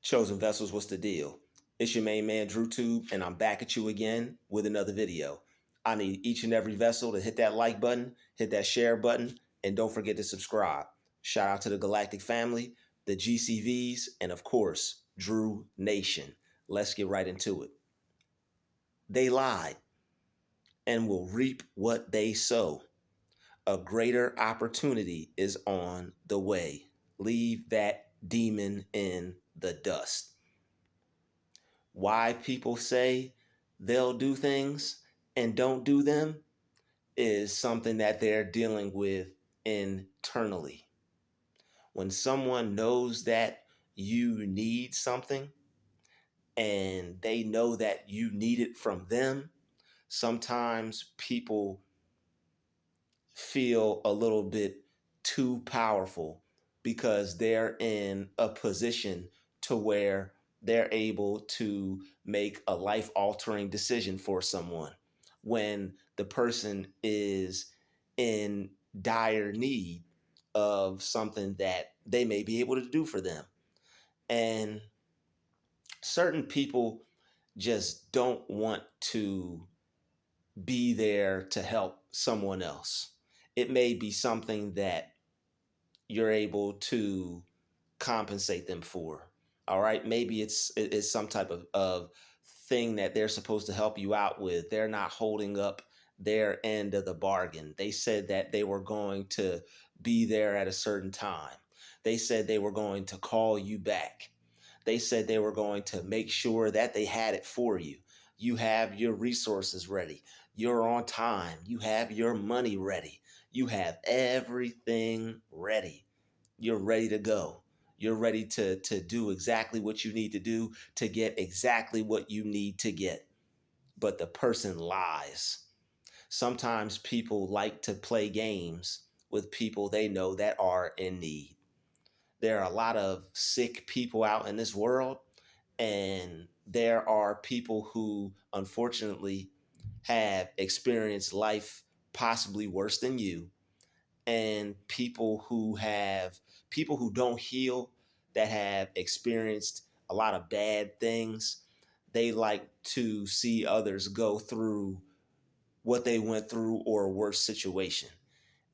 Chosen Vessels, what's the deal? It's your main man, Druuill, and I'm back at you again with another video. I need each and every vessel to hit that like button, hit that share button, and don't forget to subscribe. Shout out to the Galactic family, the GCVs, and of course, Drew Nation. Let's get right into it. They lied and will reap what they sow. A greater opportunity is on the way. Leave that demon in the dust. Why people say they'll do things and don't do them is something that they're dealing with internally. When someone knows that you need something and they know that you need it from them, sometimes people feel a little bit too powerful because they're in a position to where they're able to make a life altering decision for someone when the person is in dire need of something that they may be able to do for them. And certain people just don't want to be there to help someone else. It may be something that you're able to compensate them for. All right. Maybe it's some type of thing that they're supposed to help you out with. They're not holding up their end of the bargain. They said that they were going to be there at a certain time. They said they were going to call you back. They said they were going to make sure that they had it for you. You have your resources ready. You're on time. You have your money ready. You have everything ready. You're ready to go. You're ready to do exactly what you need to do to get exactly what you need to get. But the person lies. Sometimes people like to play games with people they know that are in need. There are a lot of sick people out in this world, and there are people who unfortunately have experienced life possibly worse than you, and people who don't heal, that have experienced a lot of bad things. They like to see others go through what they went through or a worse situation.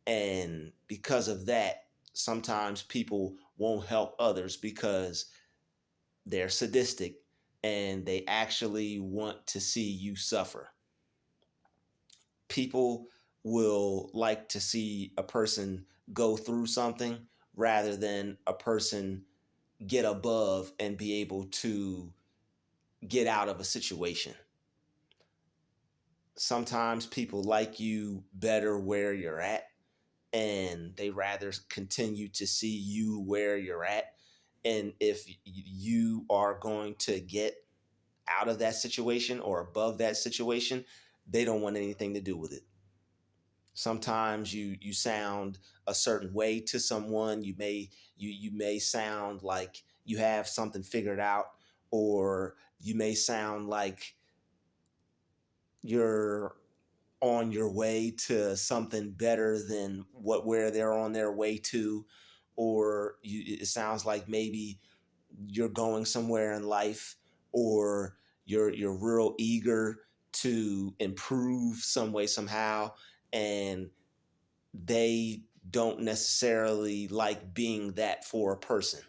And because of that, sometimes people won't help others because they're sadistic and they actually want to see you suffer. People will like to see a person go through something rather than a person get above and be able to get out of a situation. Sometimes people like you better where you're at, and they rather continue to see you where you're at. And if you are going to get out of that situation or above that situation, they don't want anything to do with it. Sometimes you sound a certain way to someone. You may sound like you have something figured out, or you may sound like you're on your way to something better than where they're on their way to, or it sounds like maybe you're going somewhere in life, or you're real eager to improve some way somehow, and they don't necessarily like being that for a person.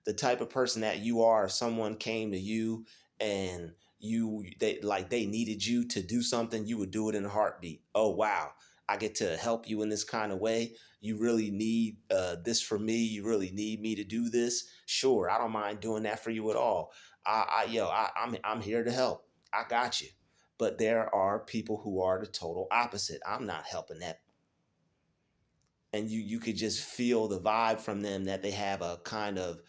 The type of person that you are, if someone came to you and they needed you to do something, you would do it in a heartbeat. Oh wow, I get to help you in this kind of way. You really need this from me. You really need me to do this. Sure, I don't mind doing that for you at all. I'm here to help. I got you. But there are people who are the total opposite. I'm not helping that. And you could just feel the vibe from them that they have a kind of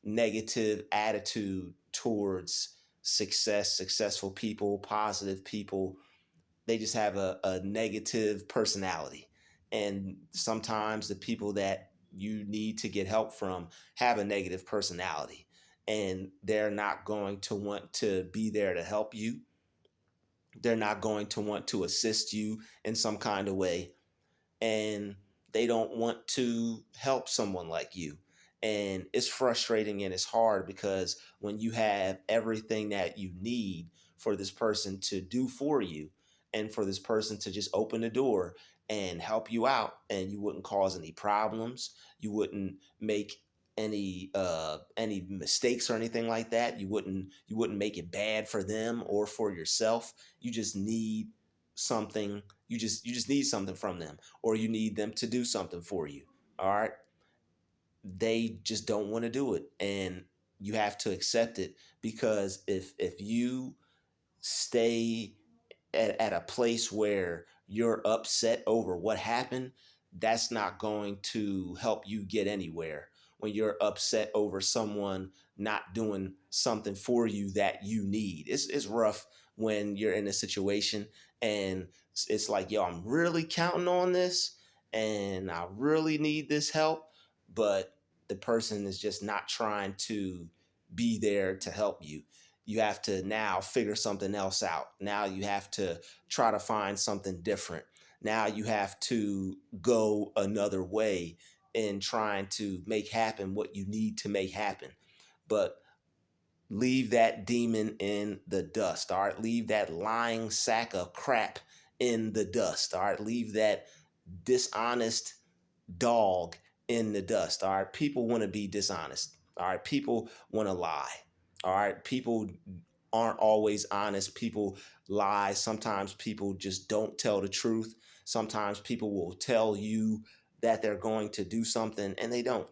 negative attitude towards successful people, positive people. They just have a negative personality. And sometimes the people that you need to get help from have a negative personality, and they're not going to want to be there to help you. They're not going to want to assist you in some kind of way. And they don't want to help someone like you. And it's frustrating and it's hard because when you have everything that you need for this person to do for you, and for this person to just open the door and help you out, and you wouldn't cause any problems, you wouldn't make any mistakes or anything like that, you wouldn't make it bad for them or for yourself. You just need something, you just need something from them, or you need them to do something for you. All right, they just don't want to do it, and you have to accept it, because if you stay at a place where you're upset over what happened, that's not going to help you get anywhere. When you're upset over someone not doing something for you that you need, it's rough when you're in a situation and it's like, yo, I'm really counting on this and I really need this help, but the person is just not trying to be there to help you. You have to now figure something else out. Now you have to try to find something different. Now you have to go another way in trying to make happen what you need to make happen. But leave that demon in the dust. All right. Leave that lying sack of crap in the dust. All right. Leave that dishonest dog in the dust. All right. People want to be dishonest. All right. People want to lie. All right. People aren't always honest. People lie. Sometimes people just don't tell the truth. Sometimes people will tell you that they're going to do something and they don't.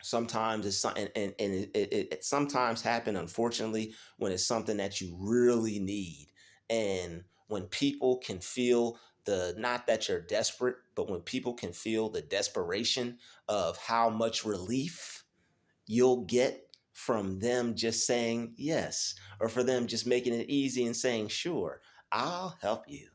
Sometimes it's something, and it sometimes happen, unfortunately, when it's something that you really need. And when people can feel the, not that you're desperate, but when people can feel the desperation of how much relief you'll get from them just saying yes, or for them just making it easy and saying, sure, I'll help you.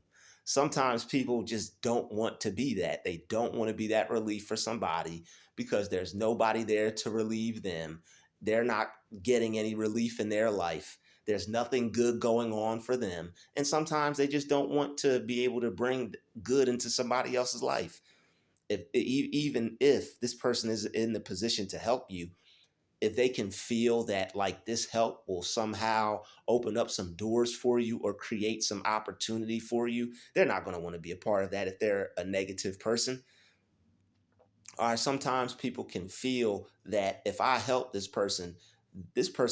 Sometimes people just don't want to be that. They don't want to be that relief for somebody because there's nobody there to relieve them. They're not getting any relief in their life. There's nothing good going on for them. And sometimes they just don't want to be able to bring good into somebody else's life. Even if this person is in the position to help you, if they can feel that like this help will somehow open up some doors for you or create some opportunity for you, they're not going to want to be a part of that if they're a negative person. Or sometimes people can feel that if I help this person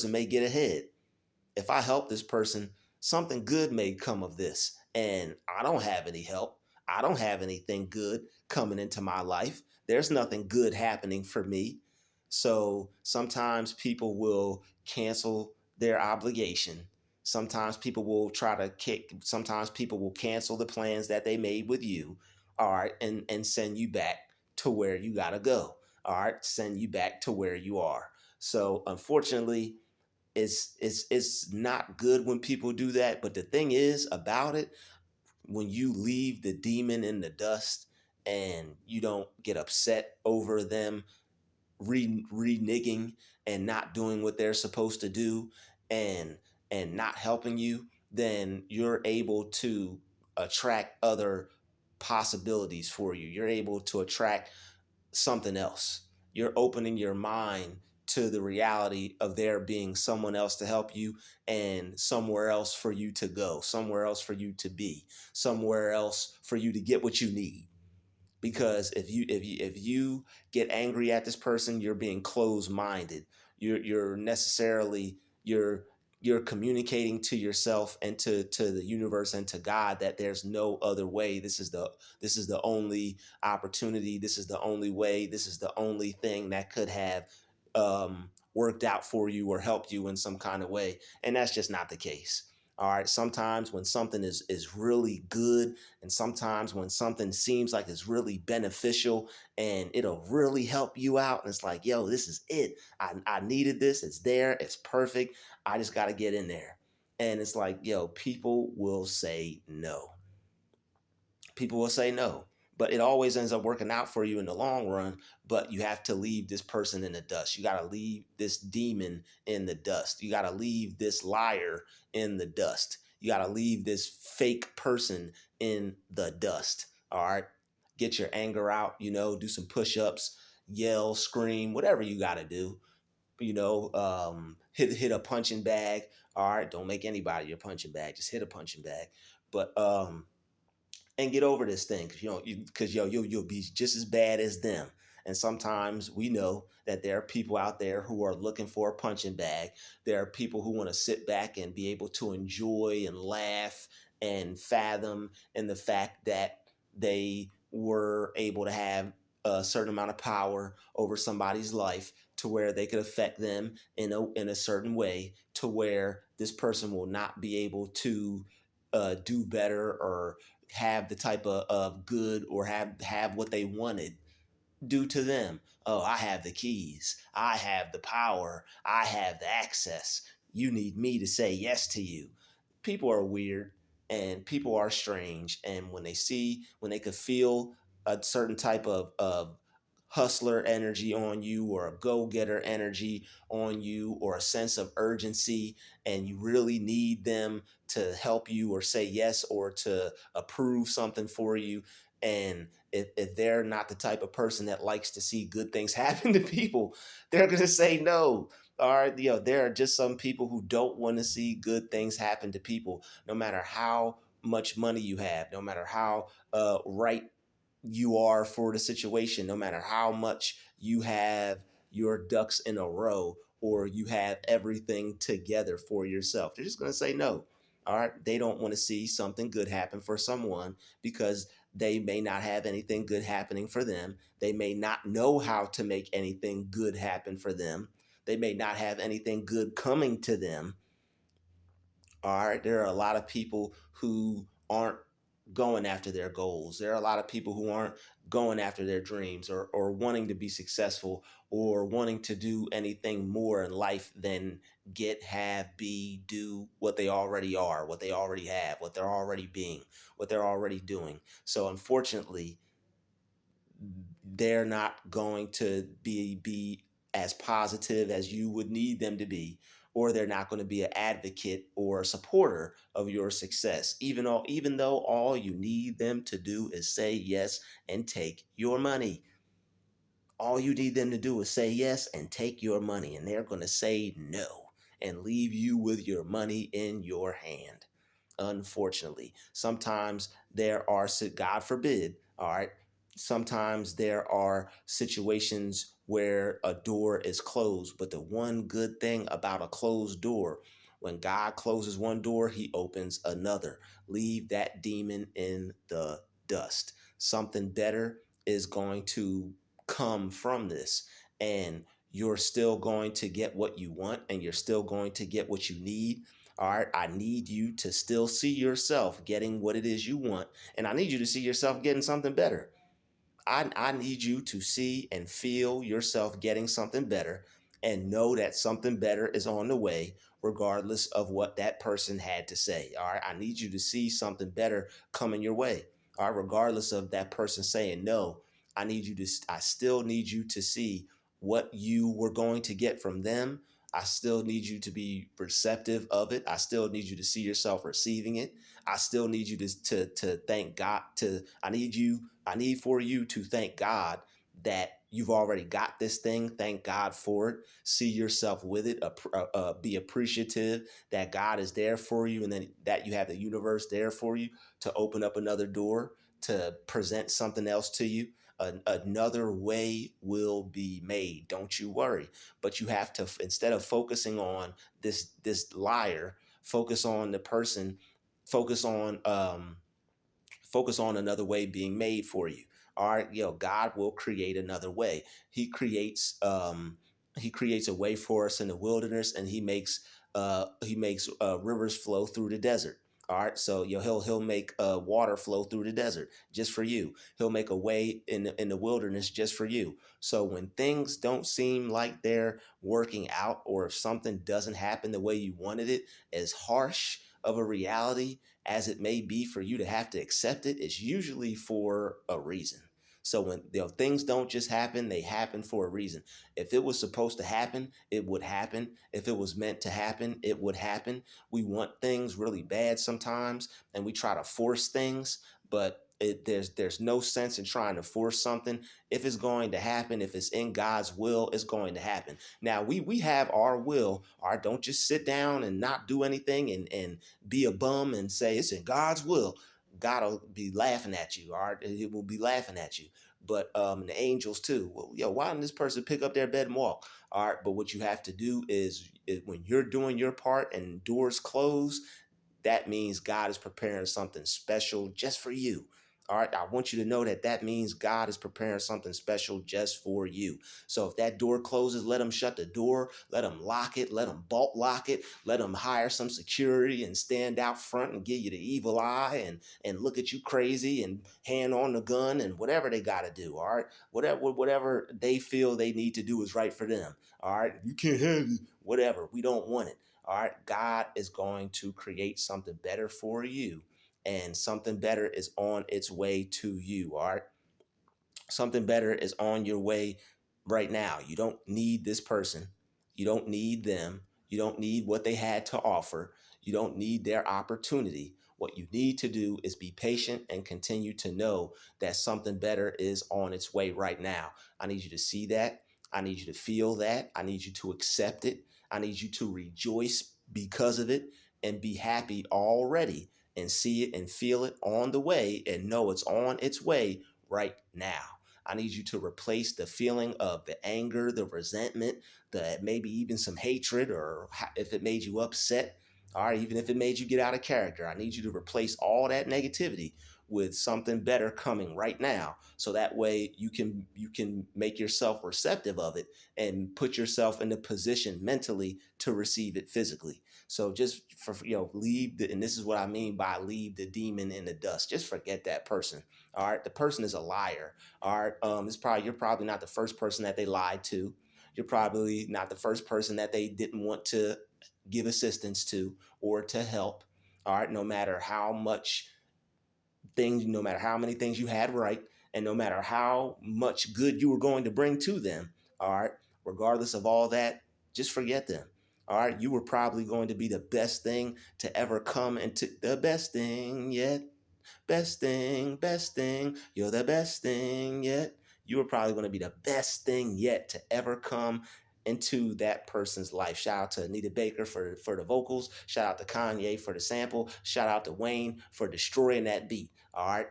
may get ahead. If I help this person, something good may come of this. And I don't have any help. I don't have anything good coming into my life. There's nothing good happening for me. So sometimes people will cancel their obligation. Sometimes people will sometimes people will cancel the plans that they made with you. All right. And send you back to where you got to go. All right. Send you back to where you are. So unfortunately, it's not good when people do that. But the thing is about it, when you leave the demon in the dust and you don't get upset over them reneging and not doing what they're supposed to do, and not helping you, then you're able to attract other possibilities for you. You're able to attract something else. You're opening your mind to the reality of there being someone else to help you, and somewhere else for you to go, somewhere else for you to be, somewhere else for you to get what you need. Because if you get angry at this person, you're being closed minded. You're necessarily you're communicating to yourself and to the universe and to God that there's no other way. This is the only opportunity. This is the only way. This is the only thing that could have worked out for you or helped you in some kind of way. And that's just not the case. All right. Sometimes when something is really good, and sometimes when something seems like it's really beneficial and it'll really help you out, and it's like, yo, this is it. I needed this. It's there. It's perfect. I just got to get in there. And it's like, yo, people will say no. People will say no. But it always ends up working out for you in the long run. But you have to leave this person in the dust. You got to leave this demon in the dust. You got to leave this liar in the dust. You got to leave this fake person in the dust. All right. Get your anger out, do some push ups, yell, scream, whatever you got to do. Hit a punching bag. All right, don't make anybody your punching bag. Just hit a punching bag. But and get over this thing, because you'll be just as bad as them. And sometimes we know that there are people out there who are looking for a punching bag. There are people who want to sit back and be able to enjoy and laugh and fathom in the fact that they were able to have a certain amount of power over somebody's life to where they could affect them in a certain way to where this person will not be able to do better or have the type of good or have what they wanted due to them. Oh, I have the keys. I have the power. I have the access. You need me to say yes to you. People are weird and people are strange. And when they could feel a certain type of hustler energy on you or a go-getter energy on you or a sense of urgency, and you really need them to help you or say yes or to approve something for you, and if they're not the type of person that likes to see good things happen to people, they're going to say no. All right, there are just some people who don't want to see good things happen to people, no matter how much money you have, no matter how right you are for the situation, no matter how much you have your ducks in a row or you have everything together for yourself. They're just going to say no. All right. They don't want to see something good happen for someone because they may not have anything good happening for them. They may not know how to make anything good happen for them. They may not have anything good coming to them. All right. There are a lot of people who aren't going after their goals. There are a lot of people who aren't going after their dreams or wanting to be successful or wanting to do anything more in life than get, have, be, do what they already are, what they already have, what they're already being, what they're already doing. So unfortunately, they're not going to be as positive as you would need them to be, or they're not going to be an advocate or a supporter of your success, even though all you need them to do is say yes and take your money. All you need them to do is say yes and take your money, and they're going to say no and leave you with your money in your hand. Unfortunately, sometimes there are, God forbid, all right, sometimes there are situations where a door is closed. But the one good thing about a closed door, when God closes one door, he opens another. Leave that demon in the dust. Something better is going to come from this. And you're still going to get what you want and you're still going to get what you need. All right, I need you to still see yourself getting what it is you want, and I need you to see yourself getting something better. I need you to see and feel yourself getting something better and know that something better is on the way, regardless of what that person had to say. All right. I need you to see something better coming your way. All right. Regardless of that person saying no, I still need you to see what you were going to get from them. I still need you to be receptive of it. I still need you to see yourself receiving it. I still need you to thank God. I need for you to thank God that you've already got this thing. Thank God for it. See yourself with it. Be appreciative that God is there for you, and then that you have the universe there for you to open up another door, to present something else to you. Another way will be made. Don't you worry. But you have to, instead of focusing on this liar, focus on the person. Focus on focus on another way being made for you. All right, God will create another way. He creates a way for us in the wilderness, and he makes rivers flow through the desert. All right, so he'll make water flow through the desert just for you. He'll make a way in the wilderness just for you. So when things don't seem like they're working out, or if something doesn't happen the way you wanted it, as harsh of a reality as it may be for you to have to accept it, it's usually for a reason. So when things don't just happen, they happen for a reason. If it was supposed to happen, it would happen. If it was meant to happen, it would happen. We want things really bad sometimes, and we try to force things, but There's no sense in trying to force something. If it's going to happen, if it's in God's will, it's going to happen. Now we have our will. All right, don't just sit down and not do anything and be a bum and say it's in God's will. God will be laughing at you. All right, it will be laughing at you. But the angels too. Well, why didn't this person pick up their bed and walk? All right, but what you have to do is when you're doing your part and doors close, that means God is preparing something special just for you. All right, I want you to know that that means God is preparing something special just for you. So if that door closes, let him shut the door, let him lock it, let him bolt lock it, let him hire some security and stand out front and give you the evil eye and look at you crazy and hand on the gun and whatever they got to do. All right, whatever they feel they need to do is right for them. All right, you can't have it. Whatever, we don't want it. All right, God is going to create something better for you, and something better is on its way to you. All right, something better is on your way right now. You don't need this person. You don't need them. You don't need what they had to offer. You don't need their opportunity. What you need to do is be patient and continue to know that something better is on its way right now. I need you to see that. I need you to feel that. I need you to accept it. I need you to rejoice because of it and be happy already and see it and feel it on the way and know it's on its way right now. I need you to replace the feeling of the anger, the resentment, the maybe even some hatred, or if it made you upset, all right, even if it made you get out of character. I need you to replace all that negativity with something better coming right now. So that way you can make yourself receptive of it and put yourself in the position mentally to receive it physically. So just for leave and this is what I mean by leave the demon in the dust. Just forget that person. All right, the person is a liar. All right, you're probably not the first person that they lied to. You're probably not the first person that they didn't want to give assistance to or to help. All right, no matter how many things you had right, and no matter how much good you were going to bring to them. All right, regardless of all that, just forget them. All right, you were probably going to be the best thing to ever come into the best thing yet. Best thing, you're the best thing yet. You are probably going to be the best thing yet to ever come into that person's life. Shout out to Anita Baker for the vocals. Shout out to Kanye for the sample. Shout out to Wayne for destroying that beat. All right.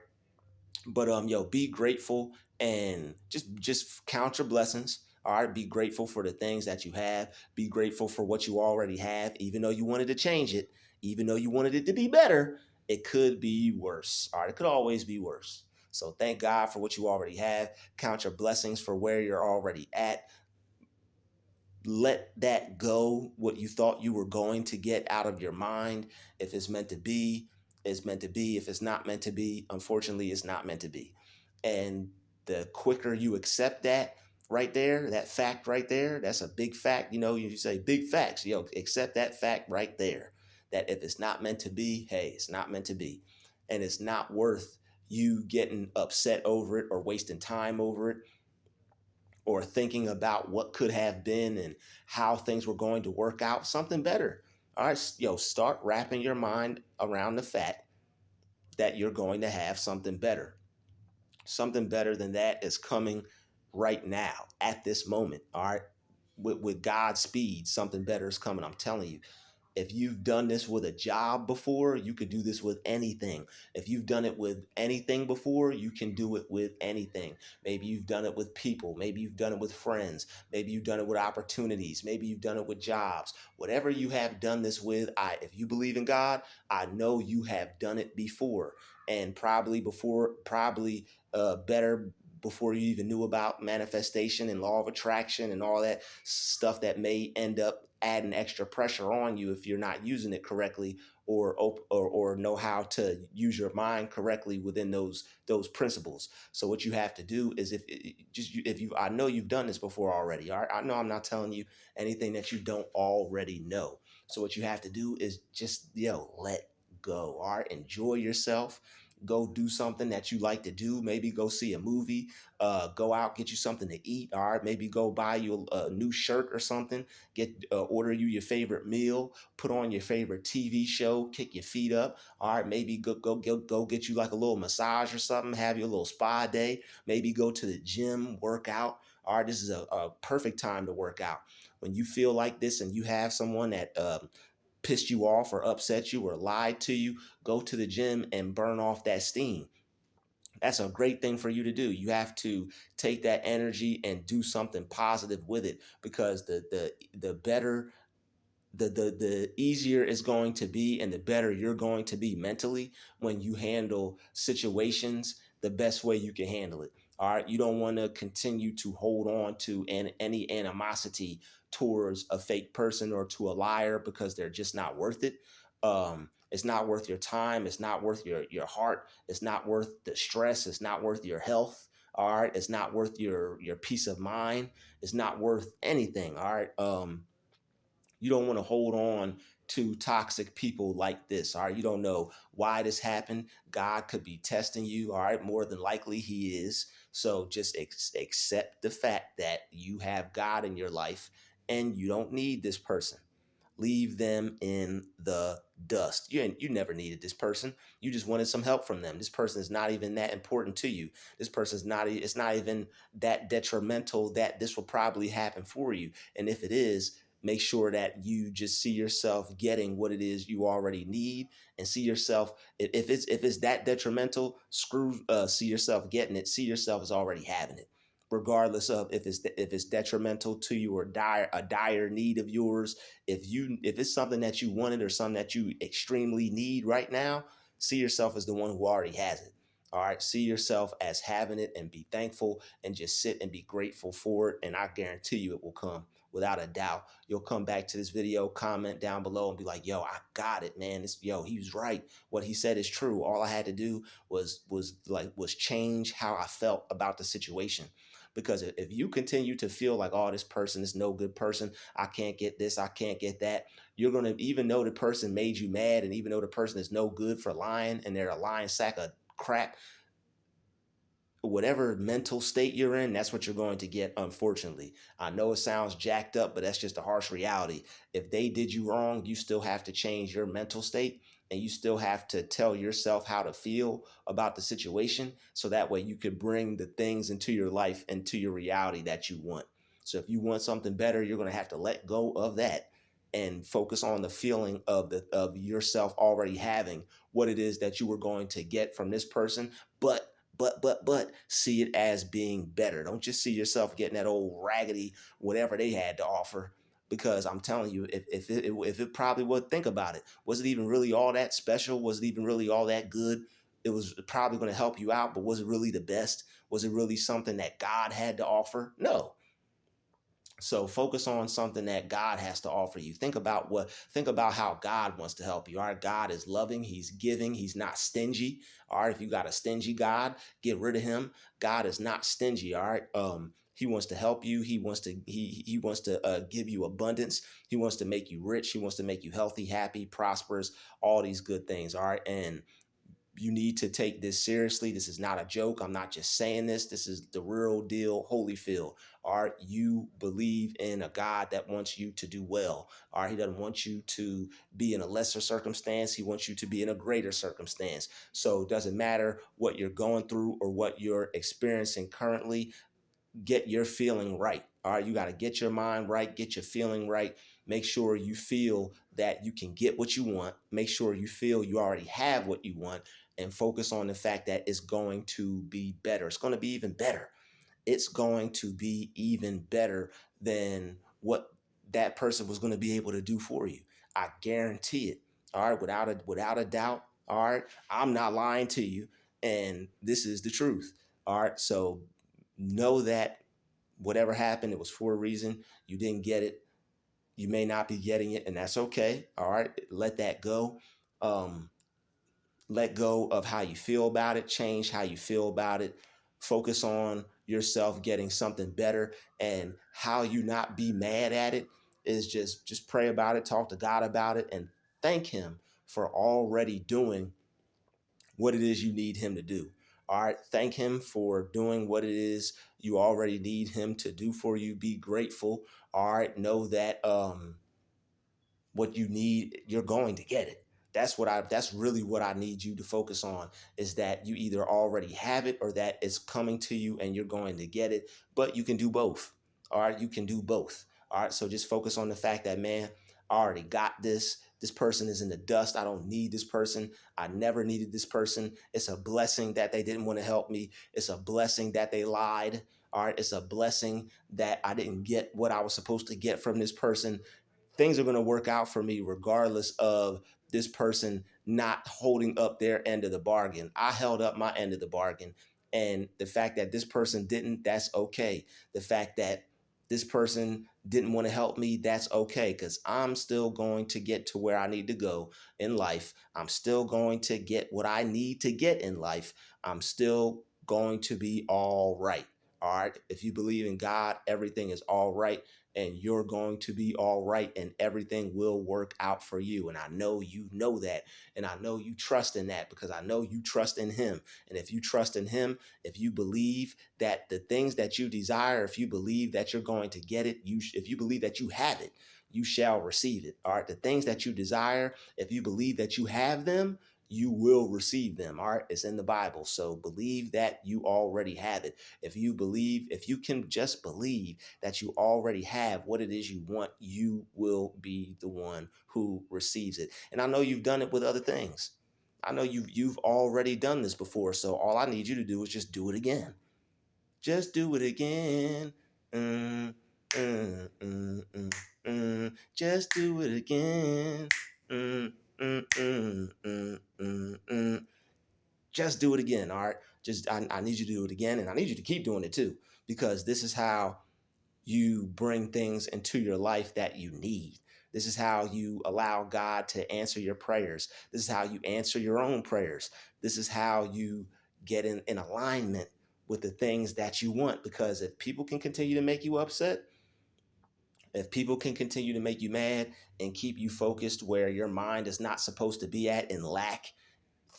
But be grateful and just count your blessings. All right, be grateful for the things that you have. Be grateful for what you already have, even though you wanted to change it, even though you wanted it to be better. It could be worse. All right, it could always be worse. So thank God for what you already have. Count your blessings for where you're already at. Let that go, what you thought you were going to get out of your mind. If it's meant to be, it's meant to be. If it's not meant to be, unfortunately, it's not meant to be. And the quicker you accept that right there, that fact right there, that's a big fact. You say big facts, accept that fact right there. That if it's not meant to be, hey, it's not meant to be. And it's not worth you getting upset over it or wasting time over it or thinking about what could have been and how things were going to work out. Something better. All right, start wrapping your mind around the fact that you're going to have something better. Something better than that is coming right now at this moment. All right, with God's speed, something better is coming. I'm telling you. If you've done this with a job before, you could do this with anything. If you've done it with anything before, you can do it with anything. Maybe you've done it with people. Maybe you've done it with friends. Maybe you've done it with opportunities. Maybe you've done it with jobs. Whatever you have done this with, if you believe in God, I know you have done it before, and probably better before you even knew about manifestation and law of attraction and all that stuff that may end up adding extra pressure on you if you're not using it correctly or know how to use your mind correctly within those principles. So what you have to do is if you I know you've done this before already. All right, I know I'm not telling you anything that you don't already know. So what you have to do is just let go. All right, enjoy yourself. go do something that you like to do. Maybe go see a movie, go out, get you something to eat. All right, maybe go buy you a new shirt or something. Get order you your favorite meal. Put on your favorite TV show. Kick your feet up. All right, maybe go get you like a little massage or something. Have your little spa day. Maybe go to the gym, work out. All right, this is a perfect time to work out. When you feel like this and you have someone that pissed you off or upset you or lied to you, go to the gym and burn off that steam. That's a great thing for you to do. You have to take that energy and do something positive with it, because the better, the easier it's going to be and the better you're going to be mentally when you handle situations the best way you can handle it. All right, you don't want to continue to hold on to any animosity towards a fake person or to a liar, because they're just not worth it. It's not worth your time, it's not worth your heart, it's not worth the stress, it's not worth your health. All right, it's not worth your peace of mind, it's not worth anything. All right, you don't want to hold on to toxic people like this. All right. You don't know why this happened. God could be testing you. All right. More than likely, he is. So just accept the fact that you have God in your life and you don't need this person. Leave them in the dust. You never needed this person. You just wanted some help from them. This person is not even that important to you. This person is not, it's not even that detrimental that this will probably happen for you. And if it is, make sure that you just see yourself getting what it is you already need, and see yourself, if it's that detrimental, screw see yourself getting it. See yourself as already having it, regardless of if it's detrimental to you or dire need of yours. If it's something that you wanted or something that you extremely need right now, see yourself as the one who already has it. All right, see yourself as having it and be thankful and just sit and be grateful for it, and I guarantee you it will come. Without a doubt, you'll come back to this video, comment down below, and be like, yo, I got it, man. He was right. What he said is true. All I had to do was change how I felt about the situation. Because if you continue to feel like, oh, this person is no good person, I can't get this, I can't get that, you're going to, even though the person made you mad, and even though the person is no good for lying and they're a lying sack of crap, whatever mental state you're in, that's what you're going to get, unfortunately. I know it sounds jacked up, but that's just a harsh reality. If they did you wrong, you still have to change your mental state, and you still have to tell yourself how to feel about the situation, so that way you could bring the things into your life, into your reality that you want. So if you want something better, you're going to have to let go of that and focus on the feeling of yourself already having what it is that you were going to get from this person. But see it as being better. Don't just see yourself getting that old raggedy whatever they had to offer. Because I'm telling you, if it probably would, think about it. Was it even really all that special? Was it even really all that good? It was probably going to help you out, but was it really the best? Was it really something that God had to offer? No. So focus on something that God has to offer you. Think about how God wants to help you. All right, God is loving, he's giving, he's not stingy. All right, if you got a stingy God, get rid of him. God is not stingy. All right. He wants to help you. He wants to give you abundance. He wants to make you rich. He wants to make you healthy, happy, prosperous, all these good things. All right. And you need to take this seriously. This is not a joke. I'm not just saying this. This is the real deal, Holyfield. All right, you believe in a God that wants you to do well. All right, he doesn't want you to be in a lesser circumstance. He wants you to be in a greater circumstance. So it doesn't matter what you're going through or what you're experiencing currently. Get your feeling right. All right, you got to get your mind right, get your feeling right. Make sure you feel that you can get what you want. Make sure you feel you already have what you want, and focus on the fact that it's going to be better. It's going to be even better. It's going to be even better than what that person was going to be able to do for you. I guarantee it. All right, without a doubt. All right, I'm not lying to you, and this is the truth. All right, so know that whatever happened, it was for a reason. You didn't get it. You may not be getting it, and that's okay. All right, let that go. Um, let go of how you feel about it. Change how you feel about it. Focus on yourself getting something better, and how you not be mad at it is just pray about it, talk to God about it, and thank Him for already doing what it is you need him to do. All right. Thank him for doing what it is you already need him to do for you. Be grateful. All right. Know that what you need, you're going to get it. That's really what I need you to focus on, is that you either already have it or that it's coming to you and you're going to get it. But you can do both. All right. You can do both. All right. So just focus on the fact that, man, I already got this. This person is in the dust. I don't need this person. I never needed this person. It's a blessing that they didn't want to help me. It's a blessing that they lied. All right. It's a blessing that I didn't get what I was supposed to get from this person. Things are going to work out for me regardless of this person not holding up their end of the bargain. I held up my end of the bargain. And the fact that this person didn't, that's okay. The fact that this person didn't want to help me, that's okay, because I'm still going to get to where I need to go in life. I'm still going to get what I need to get in life. I'm still going to be all right. All right. If you believe in God, everything is all right, and you're going to be all right, and everything will work out for you. And I know you know that. And I know you trust in that, because I know you trust in him. And if you trust in him, if you believe that the things that you desire, if you believe that you're going to get it, if you believe that you have it, you shall receive it. All right. The things that you desire, if you believe that you have them, you will receive them. All right. It's in the Bible. So believe that you already have it. If you can just believe that you already have what it is you want, you will be the one who receives it. And I know you've done it with other things. I know you've already done this before. So all I need you to do is just do it again. Just do it again. Mm, just do it again. Mm, mm, mm, mm, mm, mm. Just do it again. All right. I need you to do it again, and I need you to keep doing it too, because this is how you bring things into your life that you need. This is how you allow God to answer your prayers. This is how you answer your own prayers. This is how you get in alignment with the things that you want. Because if people can continue to make you upset, if people can continue to make you mad and keep you focused where your mind is not supposed to be at, in lack,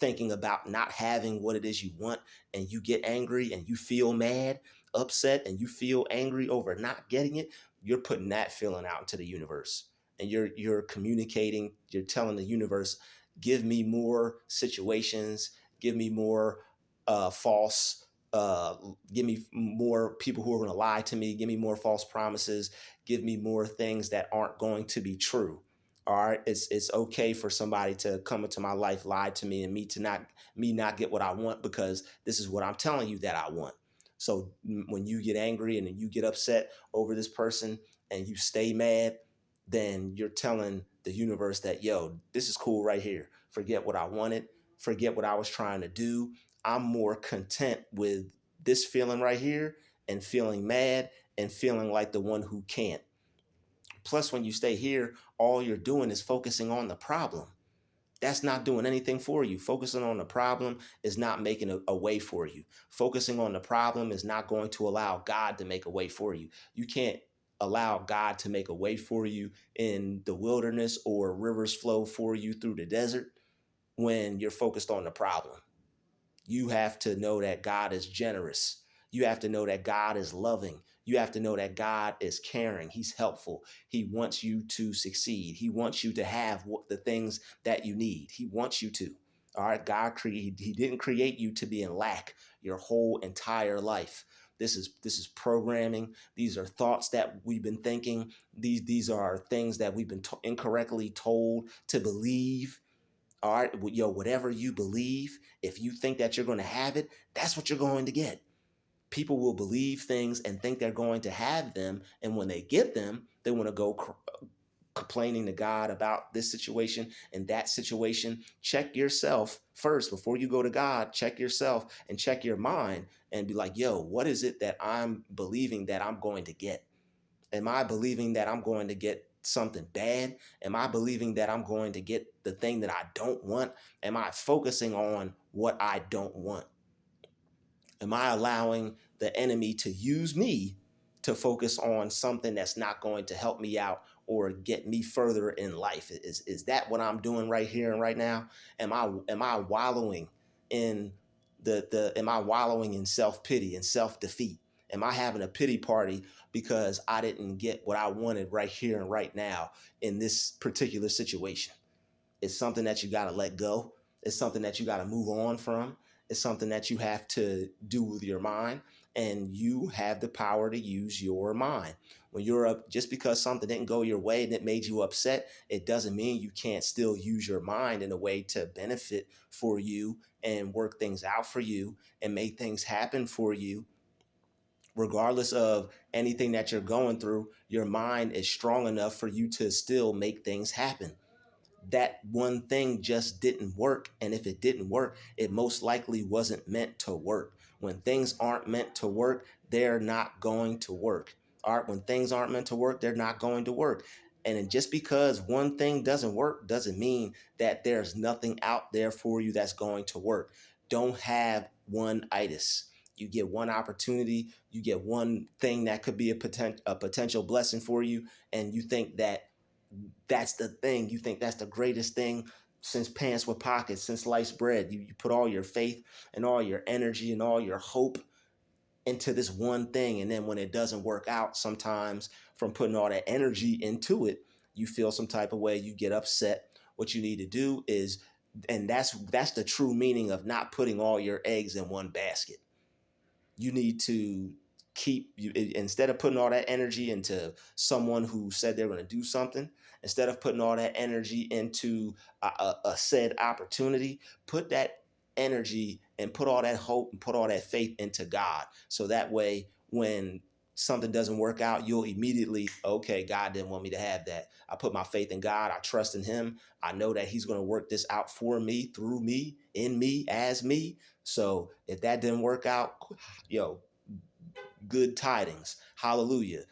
thinking about not having what it is you want, and you get angry and you feel mad, upset, and you feel angry over not getting it, you're putting that feeling out into the universe. And you're communicating, you're telling the universe, give me more situations, give me more false give me more people who are going to lie to me, give me more false promises, give me more things that aren't going to be true. All right, it's okay for somebody to come into my life, lie to me, and me not get what I want, because this is what I'm telling you that I want. So when you get angry and you get upset over this person and you stay mad, then you're telling the universe that, yo, this is cool right here. Forget what I wanted. Forget what I was trying to do. I'm more content with this feeling right here, and feeling mad and feeling like the one who can't. Plus, when you stay here, all you're doing is focusing on the problem. That's not doing anything for you. Focusing on the problem is not making a way for you. Focusing on the problem is not going to allow God to make a way for you. You can't allow God to make a way for you in the wilderness, or rivers flow for you through the desert, when you're focused on the problem. You have to know that God is generous. You have to know that God is loving. You have to know that God is caring. He's helpful. He wants you to succeed. He wants you to have the things that you need. He wants you to. All right. He didn't create you to be in lack your whole entire life. This is programming. These are thoughts that we've been thinking. These are things that we've been incorrectly told to believe. All right, yo, whatever you believe, if you think that you're going to have it, that's what you're going to get. People will believe things and think they're going to have them, and when they get them, they want to go complaining to God about this situation and that situation. Check yourself first before you go to God. Check yourself and check your mind, and be like, yo, what is it that I'm believing that I'm going to get? Am I believing that I'm going to get something bad? Am I believing that I'm going to get the thing that I don't want? Am I focusing on what I don't want? Am I allowing the enemy to use me to focus on something that's not going to help me out or get me further in life? Is that what I'm doing right here and right now? Am I wallowing in the am I wallowing in self-pity and self-defeat? Am I having a pity party because I didn't get what I wanted right here and right now in this particular situation? It's something that you got to let go. It's something that you got to move on from. It's something that you have to do with your mind, and you have the power to use your mind. When you're up, just because something didn't go your way and it made you upset, it doesn't mean you can't still use your mind in a way to benefit for you and work things out for you and make things happen for you. Regardless of anything that you're going through, your mind is strong enough for you to still make things happen. That one thing just didn't work. And if it didn't work, it most likely wasn't meant to work. When things aren't meant to work, they're not going to work. All right. When things aren't meant to work, they're not going to work. And just because one thing doesn't work doesn't mean that there's nothing out there for you that's going to work. Don't have one itis. You get one opportunity, you get one thing that could be a potential blessing for you, and you think that that's the thing. You think that's the greatest thing since pants with pockets, since sliced bread. You put all your faith and all your energy and all your hope into this one thing. And then when it doesn't work out, sometimes from putting all that energy into it, you feel some type of way, you get upset. What you need to do is, and that's the true meaning of not putting all your eggs in one basket. You need to keep you, instead of putting all that energy into someone who said they're going to do something, instead of putting all that energy into a said opportunity, put that energy and put all that hope and put all that faith into God. So that way, when something doesn't work out, you'll immediately, okay, God didn't want me to have that. I put my faith in God. I trust in him. I know that he's going to work this out for me, through me, in me, as me. So if that didn't work out, yo, good tidings. Hallelujah.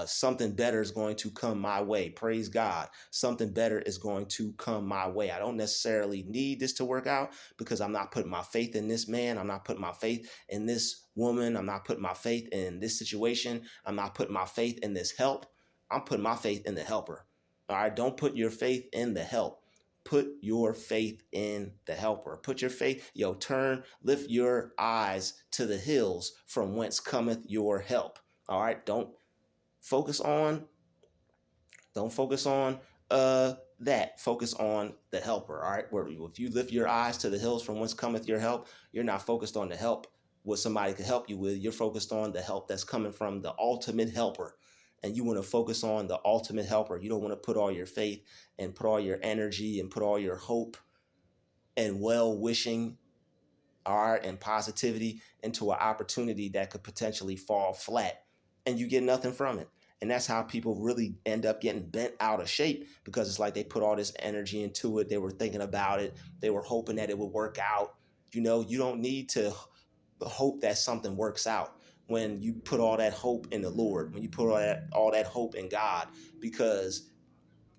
Something better is going to come my way. Praise God. Something better is going to come my way. I don't necessarily need this to work out because I'm not putting my faith in this man. I'm not putting my faith in this woman. I'm not putting my faith in this situation. I'm not putting my faith in this help. I'm putting my faith in the helper. All right. Don't put your faith in the help. Put your faith in the helper. Put your faith, lift your eyes to the hills from whence cometh your help. All right. Focus on don't focus on that. Focus on the helper. All right. Where if you lift your eyes to the hills from whence cometh your help, you're not focused on the help what somebody could help you with. You're focused on the help that's coming from the ultimate helper. And you want to focus on the ultimate helper. You don't want to put all your faith and put all your energy and put all your hope and well wishing art and positivity into an opportunity that could potentially fall flat and you get nothing from it. And that's how people really end up getting bent out of shape, because it's like they put all this energy into it. They were thinking about it. They were hoping that it would work out. You don't need to hope that something works out when you put all that hope in the Lord, when you put all that hope in God, because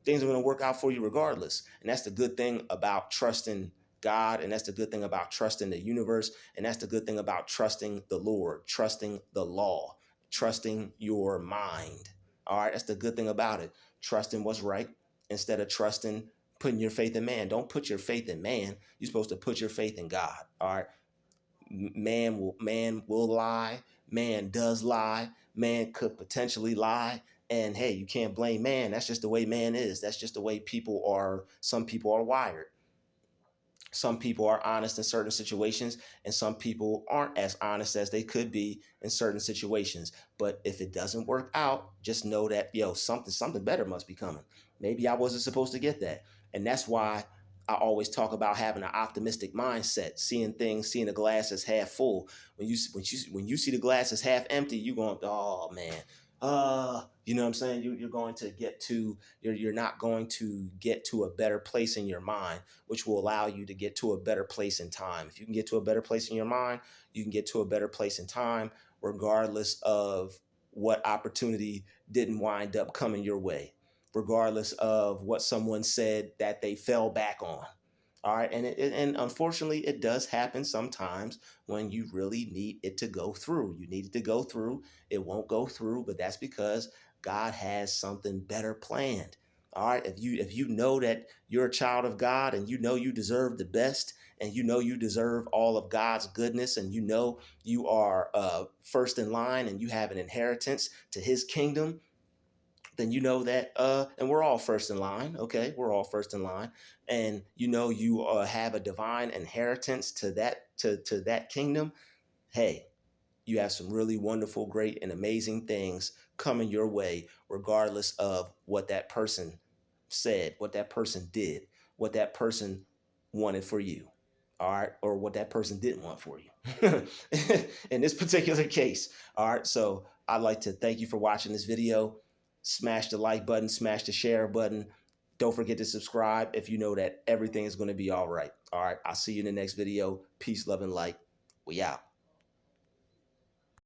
things are going to work out for you regardless. And that's the good thing about trusting God. And that's the good thing about trusting the universe. And that's the good thing about trusting the Lord, trusting the law, trusting your mind. All right. That's the good thing about it. Trusting what's right instead of trusting putting your faith in man. Don't put your faith in man. You're supposed to put your faith in God. All right. Man will lie. Man does lie. Man could potentially lie. And hey, you can't blame man. That's just the way man is. That's just the way people are. Some people are wired. Some people are honest in certain situations, and some people aren't as honest as they could be in certain situations. But if it doesn't work out, just know that something better must be coming. Maybe I wasn't supposed to get that. And that's why I always talk about having an optimistic mindset, seeing the glass as half full. When you see the glass as half empty, you going, oh man, you know what I'm saying? You're going to get to you're not going to get to a better place in your mind, which will allow you to get to a better place in time. If you can get to a better place in your mind, you can get to a better place in time, regardless of what opportunity didn't wind up coming your way, regardless of what someone said that they fell back on. All right. And unfortunately, it does happen sometimes when you really need it to go through. You need it to go through. It won't go through, but that's because God has something better planned. All right, if you know that you're a child of God and you know you deserve the best and you know you deserve all of God's goodness and you know you are first in line and you have an inheritance to his kingdom, then you know that and we're all first in line. Okay, we're all first in line, and you know you have a divine inheritance to that kingdom. Hey, you have some really wonderful, great, and amazing things coming your way, regardless of what that person said, what that person did, what that person wanted for you, all right, or what that person didn't want for you. In this particular case, all right. So I'd like to thank you for watching this video. Smash the like button, smash the share button. Don't forget to subscribe if you know that everything is going to be all right. All right. I'll see you in the next video. Peace, love, and light. We out.